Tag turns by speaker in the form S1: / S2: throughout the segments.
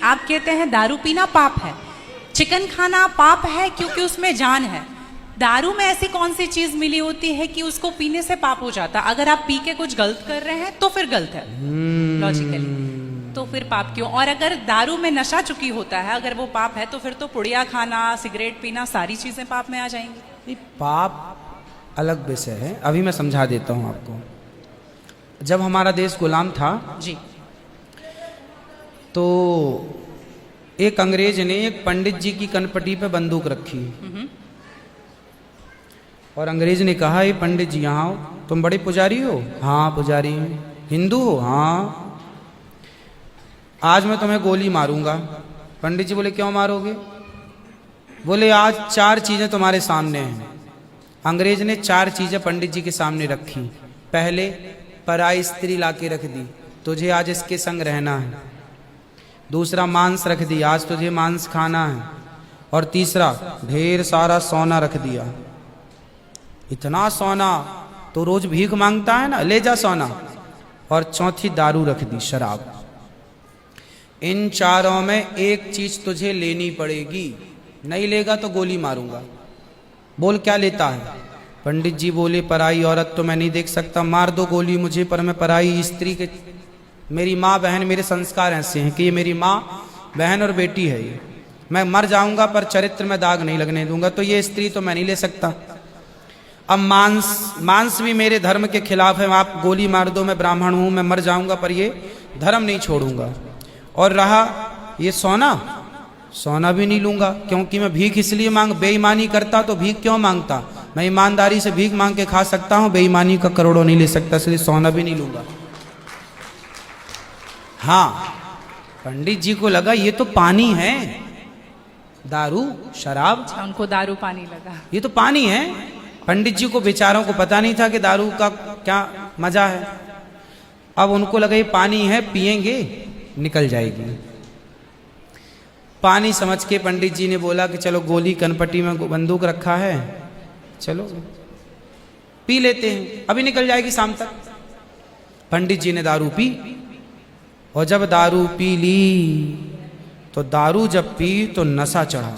S1: आप कहते हैं दारू पीना पाप है, चिकन खाना पाप है क्योंकि उसमें जान है। दारू में ऐसी कौन सी चीज मिली होती है कि उसको पीने से पाप हो जाता? अगर आप पी के कुछ गलत कर रहे हैं तो फिर गलत है लॉजिकली, तो फिर पाप क्यों? और अगर दारू में नशा चुकी होता है, अगर वो पाप है तो फिर तो पुड़िया खाना, सिगरेट पीना, सारी चीजें पाप में आ जाएंगी।
S2: नहीं, पाप अलग विषय है, अभी मैं समझा देता हूं आपको। जब हमारा देश गुलाम था
S1: जी,
S2: तो एक अंग्रेज ने एक पंडित जी की कनपटी पे बंदूक रखी और अंग्रेज ने कहा, ये पंडित जी यहाँ हो, तुम बड़े पुजारी हो? हाँ पुजारी हूं। हिंदू हो? हाँ। आज मैं तुम्हें गोली मारूंगा। पंडित जी बोले, क्यों मारोगे? बोले, आज 4 चीजें तुम्हारे सामने हैं। अंग्रेज ने 4 चीजें पंडित जी के सामने रखी। पहले, पराई स्त्री लाके रख दी, तुझे आज इसके संग रहना है। दूसरा, मांस रख दी, आज तुझे मांस खाना है। और तीसरा, ढेर सारा सोना रख दिया। इतना सोना तो रोज भीख मांगता है ना, ले जा सोना। और चौथी, दारू रख दी, शराब। इन 4 में एक चीज तुझे लेनी पड़ेगी, नहीं लेगा तो गोली मारूंगा। बोल क्या लेता है? पंडित जी बोले, पराई औरत तो मैं नहीं देख सकता, मार दो गोली मुझे, पर मैं पराई स्त्री के, मेरी माँ बहन, मेरे संस्कार ऐसे हैं कि ये मेरी माँ बहन और बेटी है, ये मैं मर जाऊंगा पर चरित्र में दाग नहीं लगने दूंगा, तो ये स्त्री तो मैं नहीं ले सकता। अब मांस भी मेरे धर्म के खिलाफ है, आप गोली मार दो, मैं ब्राह्मण हूं, मैं मर जाऊंगा पर ये धर्म नहीं छोड़ूंगा। और रहा ये सोना भी नहीं लूंगा, क्योंकि मैं भीख इसलिए बेईमानी करता तो भीख क्यों मांगता? मैं ईमानदारी से भीख मांग के खा सकता हूं, बेईमानी का करोड़ों नहीं ले सकता, इसलिए सोना भी नहीं लूंगा। हाँ, पंडित जी को लगा ये तो पानी है, दारू शराब।
S1: उनको दारू पानी लगा,
S2: ये तो पानी है। पंडित जी को बेचारों को पता नहीं था कि दारू का क्या मजा है। अब उनको लगा ये पानी है, पिएंगे निकल जाएगी। पानी समझ के पंडित जी ने बोला कि चलो, गोली कनपटी में बंदूक रखा है, चलो पी लेते हैं, अभी निकल जाएगी शाम तक। पंडित जी ने दारू पी, और जब दारू पी ली तो दारू जब पी तो नशा चढ़ा।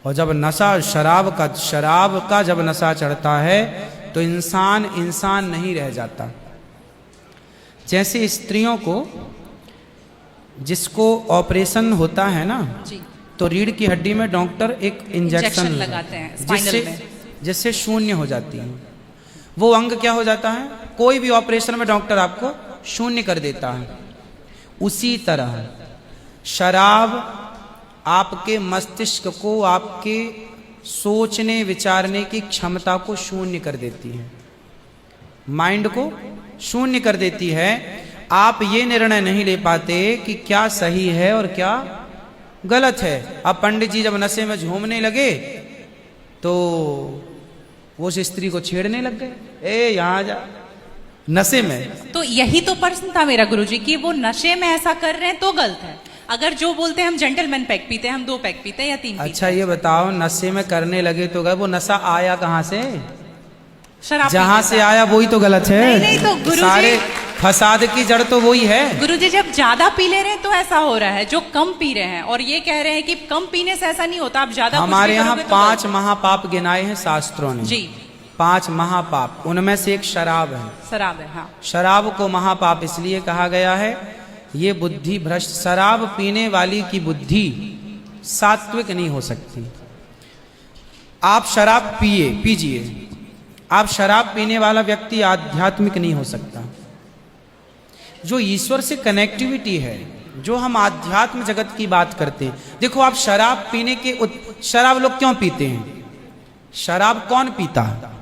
S2: और जब नशा, शराब का जब नशा चढ़ता है तो इंसान नहीं रह जाता। जैसे स्त्रियों को, जिसको ऑपरेशन होता है ना
S1: जी,
S2: तो रीढ़ की हड्डी में डॉक्टर एक इंजेक्शन
S1: लगाते हैं स्पाइनल में,
S2: जिससे शून्य हो जाती है। वो अंग क्या हो जाता है? कोई भी ऑपरेशन में डॉक्टर आपको शून्य कर देता है। उसी तरह शराब आपके मस्तिष्क को, आपके सोचने विचारने की क्षमता को शून्य कर देती है, माइंड को शून्य कर देती है। आप ये निर्णय नहीं ले पाते कि क्या सही है और क्या गलत है। अब पंडित जी जब नशे में झूमने लगे तो वो उस स्त्री को छेड़ने लग गए, ए यहाँ जा, नशे में।
S1: तो यही तो प्रश्न था मेरा गुरुजी कि वो नशे में ऐसा कर रहे हैं तो गलत है। अगर जो बोलते हैं हम जेंटलमैन पैक पीते हैं, हम 2 पैक पीते हैं या 3
S2: अच्छा ये बताओ, नशे में करने लगे तो गए, वो नशा आया कहाँ से?
S1: शराब
S2: जहां से आया वही तो गलत है।
S1: नहीं तो गुरुजी,
S2: सारे फसाद की जड़ तो वही है।
S1: गुरुजी जब ज्यादा पी ले रहे हैं तो ऐसा हो रहा है, जो कम पी रहे हैं और ये कह रहे हैं कि कम पीने से ऐसा नहीं होता, आप ज्यादा
S2: हमारे यहाँ 5 महापाप गिनाए हैं शास्त्रों ने
S1: जी।
S2: 5 महापाप, उनमें से एक शराब है।
S1: शराब है, हाँ।
S2: शराब को महापाप इसलिए कहा गया है, ये बुद्धि भ्रष्ट, शराब पीने वाली की बुद्धि सात्विक नहीं हो सकती। आप शराब पीजिए, आप शराब पीने वाला व्यक्ति आध्यात्मिक नहीं हो सकता। जो ईश्वर से कनेक्टिविटी है, जो हम आध्यात्म जगत की बात करते हैं, देखो आप शराब पीने के शराब लोग क्यों पीते हैं? शराब कौन पीता है?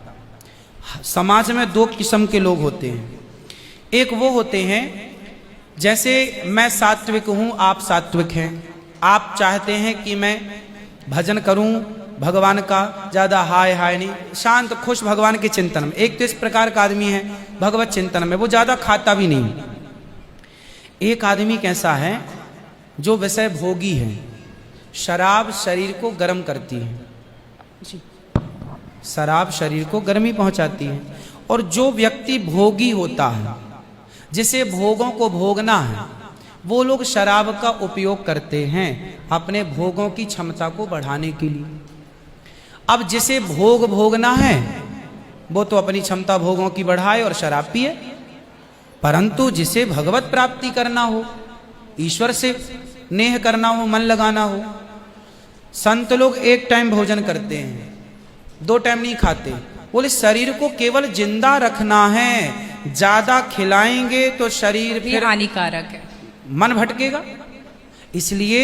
S2: समाज में 2 किस्म के लोग होते हैं। एक वो होते हैं, जैसे मैं सात्विक हूं, आप सात्विक हैं, आप चाहते हैं कि मैं भजन करूं भगवान का, ज्यादा हाय हाय नहीं, शांत खुश भगवान के चिंतन में। एक तो इस प्रकार का आदमी है भगवत चिंतन में, वो ज्यादा खाता भी नहीं। एक आदमी कैसा है जो विषय भोगी है। शराब शरीर को गर्म करती है, शराब शरीर को गर्मी पहुंचाती है। और जो व्यक्ति भोगी होता है, जिसे भोगों को भोगना है, वो लोग शराब का उपयोग करते हैं अपने भोगों की क्षमता को बढ़ाने के लिए। अब जिसे भोग भोगना है वो तो अपनी क्षमता भोगों की बढ़ाए और शराब पिए, परंतु जिसे भगवत प्राप्ति करना हो, ईश्वर से नेह करना हो, मन लगाना हो, संत लोग एक टाइम भोजन करते हैं, 2 टाइम नहीं खाते। बोले शरीर को केवल जिंदा रखना है, ज्यादा खिलाएंगे तो शरीर फिर
S1: हानिकारक है,
S2: मन भटकेगा। इसलिए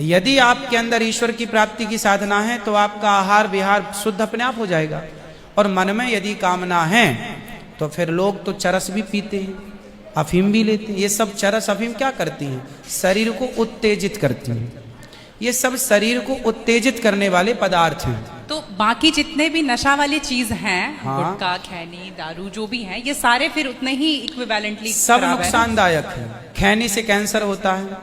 S2: यदि आपके अंदर ईश्वर की प्राप्ति की साधना है तो आपका आहार विहार शुद्ध अपने आप हो जाएगा। और मन में यदि कामना है तो फिर लोग तो चरस भी पीते हैं, अफीम भी लेते हैं। ये सब चरस अफीम क्या करती हैं? शरीर को उत्तेजित करती हैं। ये सब शरीर को उत्तेजित करने वाले पदार्थ हैं।
S1: तो बाकी जितने भी नशा वाली चीज हैं,
S2: हाँ।
S1: गुटखा, खैनी, दारू जो भी हैं, ये सारे फिर उतने ही इक्विवेलेंटली
S2: सब नुकसानदायक है। खैनी से कैंसर होता है,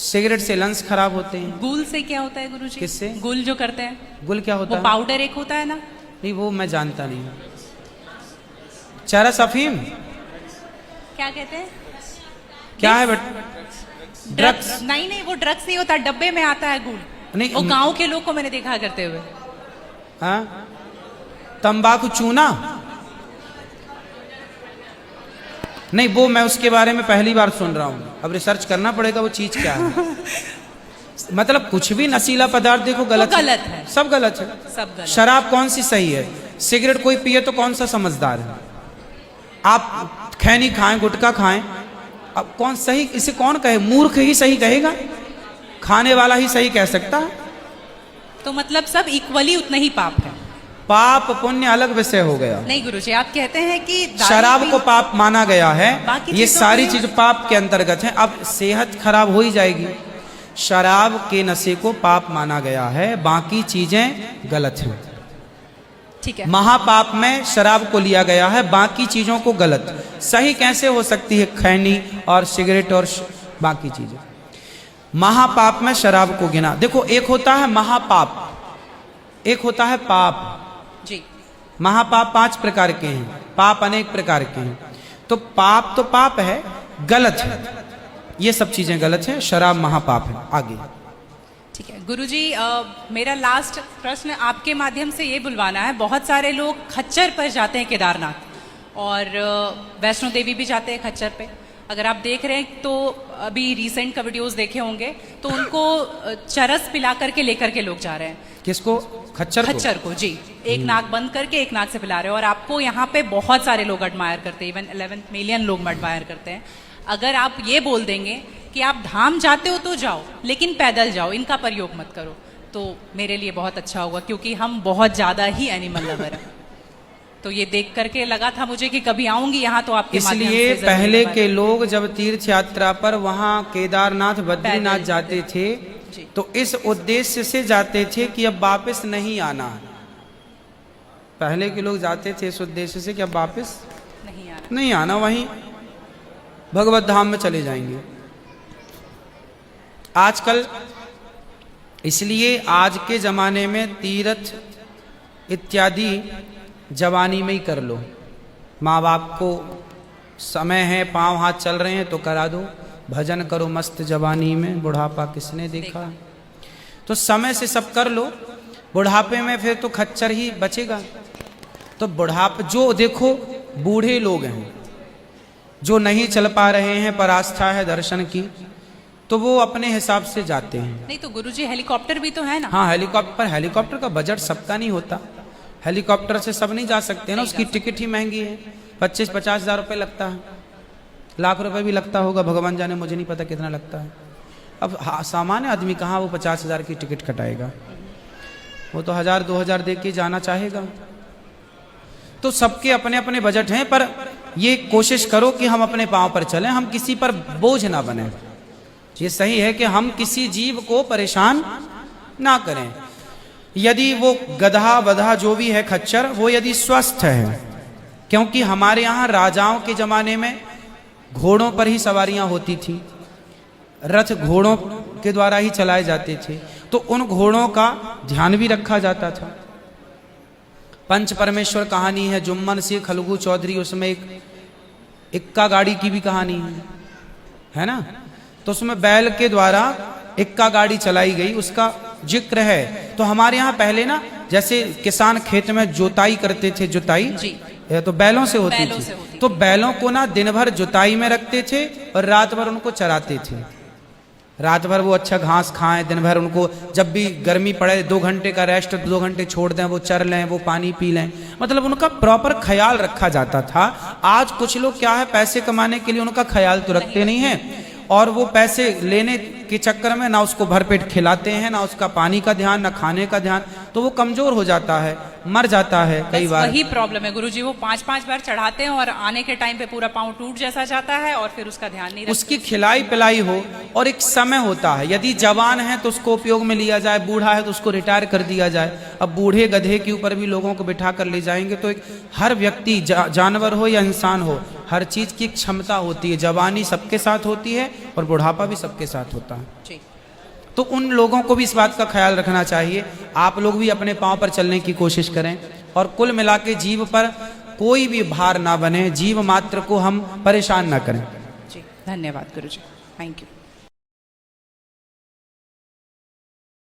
S2: सिगरेट से लंग्स खराब होते हैं।
S1: गुल से क्या होता है गुरुजी?
S2: किससे?
S1: गुल जो करते हैं,
S2: गुल क्या होता
S1: वो
S2: है?
S1: पाउडर एक होता है ना?
S2: नहीं वो मैं जानता नहीं। चरस अफीम
S1: क्या कहते हैं?
S2: क्या है बेटा?
S1: ड्रग्स? नहीं वो ड्रग्स नहीं होता, डब्बे में आता है गुल।
S2: नहीं,
S1: वो गांव के लोग को मैंने देखा करते हुए।
S2: हाँ, तंबाकू चूना? नहीं वो मैं उसके बारे में पहली बार सुन रहा हूं, अब रिसर्च करना पड़ेगा वो चीज क्या है। मतलब कुछ भी नशीला पदार्थ देखो गलत
S1: तो गलत है,
S2: सब गलत है।
S1: सब गलत।
S2: शराब कौन सी सही है? सिगरेट कोई पिए तो कौन सा समझदार है? आप खैनी खाएं, गुटखा खाएं, अब कौन सही? इसे कौन कहे? मूर्ख ही सही कहेगा, खाने वाला ही सही कह सकता है।
S1: तो मतलब सब इक्वली उतना ही पाप है।
S2: पाप पुण्य अलग विषय हो गया।
S1: नहीं गुरुजी, आप कहते हैं कि
S2: शराब को पाप माना गया है,
S1: बाकी
S2: ये
S1: चीजों
S2: सारी
S1: को-
S2: चीज पाप के अंतर्गत है। अब सेहत खराब हो ही जाएगी। शराब के नशे को पाप माना गया है, बाकी चीजें गलत हैं।
S1: ठीक है।
S2: महापाप में शराब को लिया गया है, बाकी चीजों को गलत। सही कैसे हो सकती है खैनी और सिगरेट और बाकी चीजें? महापाप में शराब को गिना। देखो एक होता है महापाप, एक होता है पाप।
S1: जी।
S2: महापाप 5 प्रकार के हैं, पाप अनेक प्रकार के हैं। तो पाप है, गलत है, ये सब चीजें गलत हैं। शराब महापाप है। आगे
S1: ठीक है गुरुजी, मेरा लास्ट प्रश्न आपके माध्यम से ये बुलवाना है। बहुत सारे लोग खच्चर पर जाते हैं केदारनाथ, और वैष्णो देवी भी जाते हैं खच्चर पे। अगर आप देख रहे हैं तो अभी रिसेंट का वीडियोस देखे होंगे, तो उनको चरस पिला करके लेकर के लोग जा रहे हैं।
S2: किसको? खच्चर
S1: को जी। एक नाक बंद करके एक नाक से पिला रहे हैं, और आपको यहाँ पे बहुत सारे लोग एडमायर करते हैं, इवन 11 मिलियन लोग एडमायर करते हैं। अगर आप ये बोल देंगे कि आप धाम जाते हो तो जाओ, लेकिन पैदल जाओ, इनका प्रयोग मत करो, तो मेरे लिए बहुत अच्छा होगा, क्योंकि हम बहुत ज्यादा ही एनिमल लवर हैं। तो ये देख करके लगा था मुझे कि कभी आऊंगी यहाँ तो आपके माध्यम से
S2: इसलिए
S1: जरूर
S2: पहले
S1: बात-
S2: के लोग जब तीर्थ यात्रा पर वहां केदारनाथ बद्रीनाथ
S1: पैदल
S2: जाते थे
S1: जी।
S2: तो इस उद्देश्य से जाते थे कि अब वापस नहीं आना। पहले के लोग जाते थे इस उद्देश्य से कि अब वापस नहीं आना, वहीं भगवत धाम में चले जाएंगे। आजकल इसलिए आज के जमाने में तीर्थ इत्यादि जवानी में ही कर लो। माँ बाप को समय है, पांव हाथ चल रहे हैं तो करा दो, भजन करो मस्त जवानी में, बुढ़ापा किसने देखा। तो समय से सब कर लो, बुढ़ापे में फिर तो खच्चर ही बचेगा। तो बुढ़ापे जो देखो बूढ़े लोग हैं जो नहीं चल पा रहे हैं पर आस्था है दर्शन की, तो वो अपने हिसाब से जाते हैं।
S1: नहीं तो गुरुजी हेलीकॉप्टर भी तो है ना?
S2: हाँ हेलीकॉप्टर का बजट सबका नहीं होता, हेलीकॉप्टर से सब नहीं जा सकते ना, उसकी टिकट ही महंगी है, 25-50 हज़ार रुपये लगता है, लाख रुपए भी लगता होगा, भगवान जाने, मुझे नहीं पता कितना लगता है। अब सामान्य आदमी कहाँ वो 50 हज़ार की टिकट कटाएगा, वो तो 1000-2000 दे के जाना चाहेगा। तो सबके अपने अपने बजट हैं, पर ये कोशिश करो कि हम अपने पांव पर चलें, हम किसी पर बोझ ना बने। ये सही है कि हम किसी जीव को परेशान ना करें। यदि वो गधा बधा जो भी है खच्चर, वो यदि स्वस्थ है, क्योंकि हमारे यहाँ राजाओं के जमाने में घोड़ों पर ही सवारियां होती थी, रथ घोड़ों के द्वारा ही चलाए जाते थे, तो उन घोड़ों का ध्यान भी रखा जाता था। पंच परमेश्वर कहानी है, जुम्मन सिंह खलगू चौधरी, उसमें एक इक्का गाड़ी की भी कहानी है। है ना। तो उसमें बैल के द्वारा इक्का गाड़ी चलाई गई, उसका जिक्र है। तो हमारे यहाँ पहले ना जैसे किसान खेत में जोताई करते थे, जुताई
S1: जी।
S2: तो बैलों से होती
S1: बैलों
S2: थी।
S1: से होती
S2: तो बैलों को ना दिन भर जुताई में रखते थे और रात भर उनको चराते थे। रात भर वो अच्छा घास खाएं, दिन भर उनको जब भी गर्मी पड़े 2 घंटे का रेस्ट, 2 घंटे छोड़ दें, वो चर लें, वो पानी पी लें, मतलब उनका प्रॉपर ख्याल रखा जाता था। आज कुछ लोग क्या है, पैसे कमाने के लिए उनका ख्याल तो रखते नहीं है, और वो पैसे लेने के चक्कर में ना उसको भरपेट खिलाते हैं, ना उसका पानी का ध्यान, ना खाने का ध्यान, तो वो कमजोर हो जाता है, मर जाता है कई बार।
S1: वही प्रॉब्लम है गुरुजी, वो 5-5 बार चढ़ाते हैं और आने के टाइम पे पूरा पाँव टूट जैसा जाता है और फिर उसका ध्यान नहीं रखते।
S2: उसकी खिलाई पिलाई हो और एक समय होता है, यदि जवान है तो उसको उपयोग में लिया जाए, बूढ़ा है तो उसको रिटायर कर दिया जाए। अब बूढ़े गधे के ऊपर भी लोगों को बिठा कर ले जाएंगे तो एक हर व्यक्ति जानवर हो या इंसान हो, हर चीज की क्षमता होती है। जवानी सबके साथ होती है और बुढ़ापा भी सबके साथ होता है।
S1: जी।
S2: तो उन लोगों को भी इस बात का ख्याल रखना चाहिए। आप लोग भी अपने पांव पर चलने की कोशिश करें और कुल मिला के जीव पर कोई भी भार ना बने, जीव मात्र को हम परेशान ना करें।
S1: जी, धन्यवाद गुरुजी, थैंक यू।